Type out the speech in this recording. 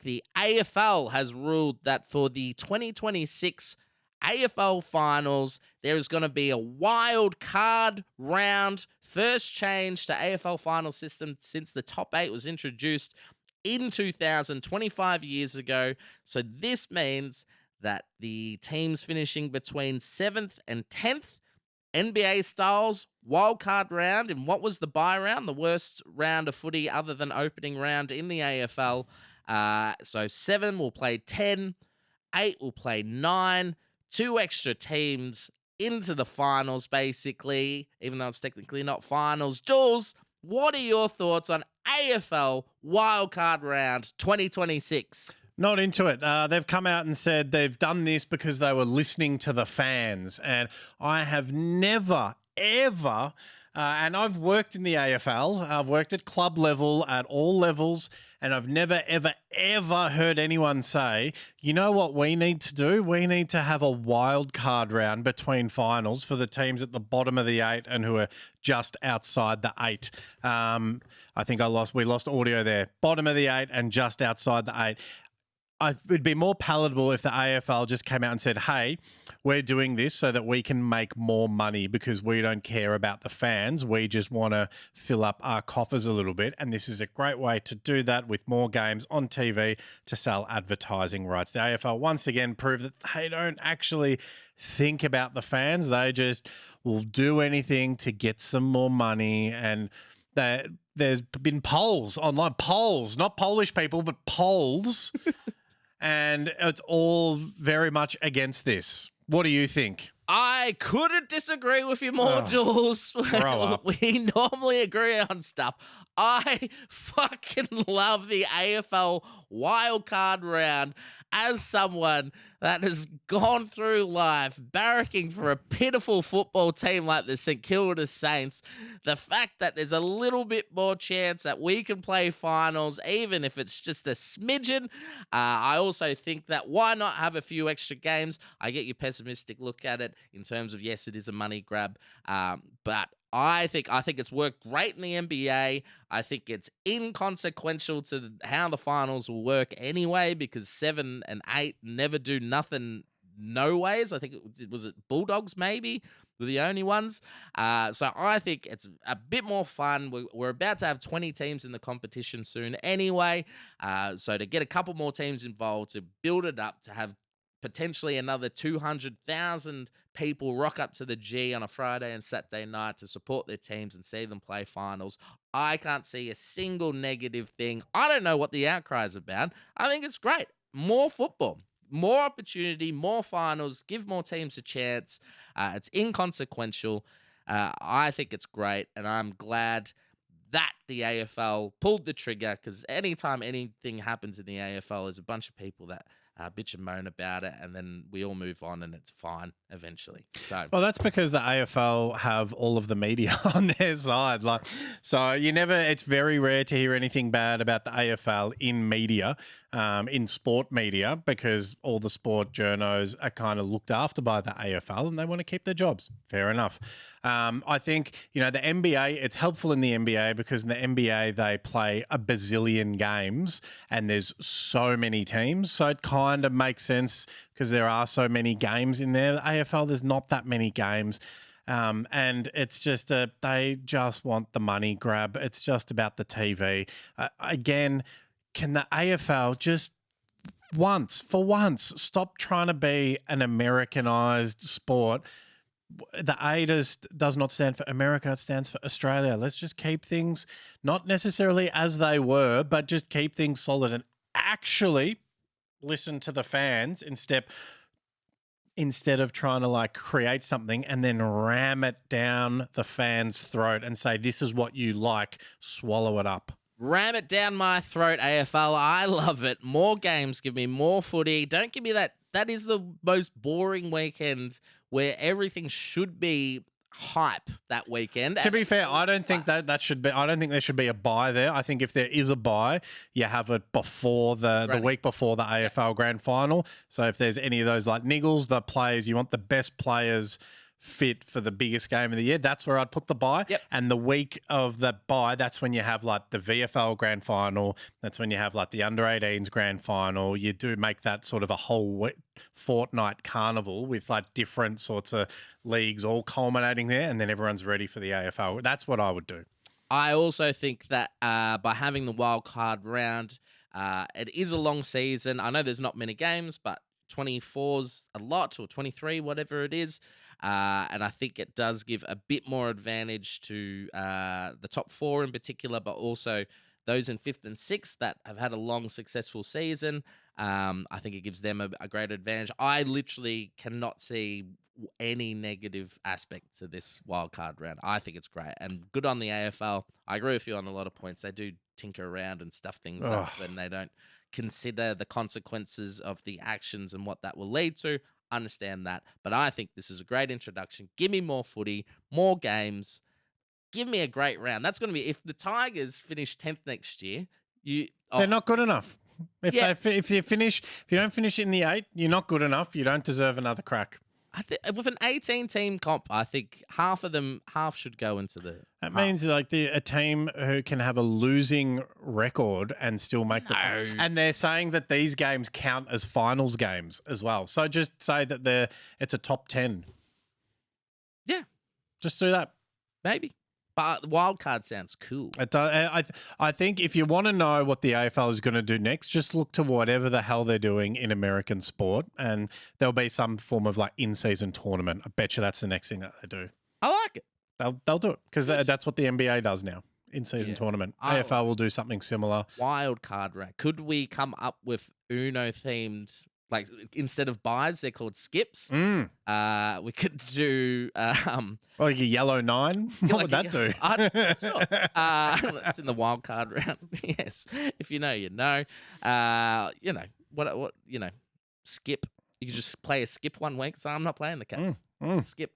The AFL has ruled that for the 2026 AFL finals, there is going to be a wild card round. First change to AFL final system since the top 8 was introduced in 2025 years ago. So this means that the teams finishing between 7th and 10th, NBA styles wildcard round in what was the bye round, the worst round of footy other than opening round in the AFL. So 7 will play 10, 8 will play 9, 2 extra teams into the finals, basically, even though it's technically not finals. Jules, what are your thoughts on AFL wildcard round 2026? Not into it. They've come out and said they've done this because they were listening to the fans. And I have never, ever, and I've worked in the AFL. I've worked at club level, at all levels, and I've never, ever, ever heard anyone say, you know what we need to do? We need to have a wild card round between finals for the teams at the bottom of the 8 and who are just outside the 8. I think we lost audio there. Bottom of the 8 and just outside the 8. It'd be more palatable if the AFL just came out and said, hey, we're doing this so that we can make more money because we don't care about the fans. We just want to fill up our coffers a little bit. And this is a great way to do that with more games on TV to sell advertising rights. The AFL once again proved that they don't actually think about the fans. They just will do anything to get some more money. And there's been polls, online polls, not Polish people, but polls. And it's all very much against this. What do you think? I couldn't disagree with you more, Jules. Grow up. We normally agree on stuff. I fucking love the AFL wildcard round as someone that has gone through life barracking for a pitiful football team like the St Kilda Saints. The fact that there's a little bit more chance that we can play finals, even if it's just a smidgen. I also think that why not have a few extra games? I get your pessimistic look at it in terms of, yes, it is a money grab, but I think it's worked great in the NBA. I think it's inconsequential to how the finals will work anyway, because 7 and 8 never do nothing no ways. I think it was Bulldogs maybe were the only ones. So I think it's a bit more fun. We're about to have 20 teams in the competition soon anyway. So to get a couple more teams involved, to build it up, to have potentially another 200,000 people rock up to the G on a Friday and Saturday night to support their teams and see them play finals. I can't see a single negative thing. I don't know what the outcry is about. I think it's great. More football, more opportunity, more finals, give more teams a chance. It's inconsequential. I think it's great, and I'm glad that the AFL pulled the trigger, because anytime anything happens in the AFL, there's a bunch of people that bitch and moan about it, and then we all move on and it's fine eventually. So, well, that's because the AFL have all of the media on their side. It's very rare to hear anything bad about the AFL in media, in sport media, because all the sport journos are kind of looked after by the AFL and they want to keep their jobs. Fair enough. I think, the NBA, it's helpful in the NBA because in the NBA they play a bazillion games and there's so many teams. So it kind of makes sense because there are so many games in there. The AFL, there's not that many games. And it's just they just want the money grab. It's just about the TV. Again, can the AFL just for once, stop trying to be an Americanized sport? The A does not stand for America, it stands for Australia. Let's just keep things not necessarily as they were, but just keep things solid and actually listen to the fans instead of trying to create something and then ram it down the fans' throat and say, this is what you like, swallow it up. Ram it down my throat, AFL. I love it. More games, give me more footy. Don't give me that. That is the most boring weekend where everything should be hype that weekend. To be fair, I don't think that should be. I don't think there should be a bye there. I think if there is a bye, you have it before the week before the AFL Grand Final. So if there's any of those niggles, the players, you want the best players fit for the biggest game of the year, that's where I'd put the bye. Yep. And the week of the bye, that's when you have like the VFL grand final. That's when you have like the under 18s grand final. You do make that sort of a whole fortnight carnival with like different sorts of leagues all culminating there, and then everyone's ready for the AFL. That's what I would do. I also think that by having the wild card round, it is a long season. I know there's not many games, but 24's a lot, or 23, whatever it is. And I think it does give a bit more advantage to the top 4 in particular, but also those in 5th and 6th that have had a long, successful season. I think it gives them a great advantage. I literally cannot see any negative aspect to this wildcard round. I think it's great and good on the AFL. I agree with you on a lot of points. They do tinker around and stuff things up, and they don't consider the consequences of the actions and what that will lead to. Understand that, but I think this is a great introduction. Give me more footy, more games. Give me a great round. That's going to be, if the Tigers finish 10th next year, they're not good enough. If you don't finish in the 8, you're not good enough. You don't deserve another crack. With an 18-team comp, I think half should go into the. That means like a team who can have a losing record and still make the. And they're saying that these games count as finals games as well. So just say that it's a top 10. Yeah, just do that. Maybe. But wild card sounds cool. It does. I think if you want to know what the AFL is going to do next, just look to whatever the hell they're doing in American sport, and there'll be some form of like in-season tournament. I bet you that's the next thing that they do. I like it. They'll do it because that's what the NBA does now. In-season tournament. AFL will do something similar. Wild card round. Could we come up with Uno themed? Like instead of buys, they're called skips. We could do like a yellow 9. What would that do? Sure. That's in the wild card round. Yes, if you know, you know. What skip. You could just play a skip one week. So I'm not playing the Cats. Skip.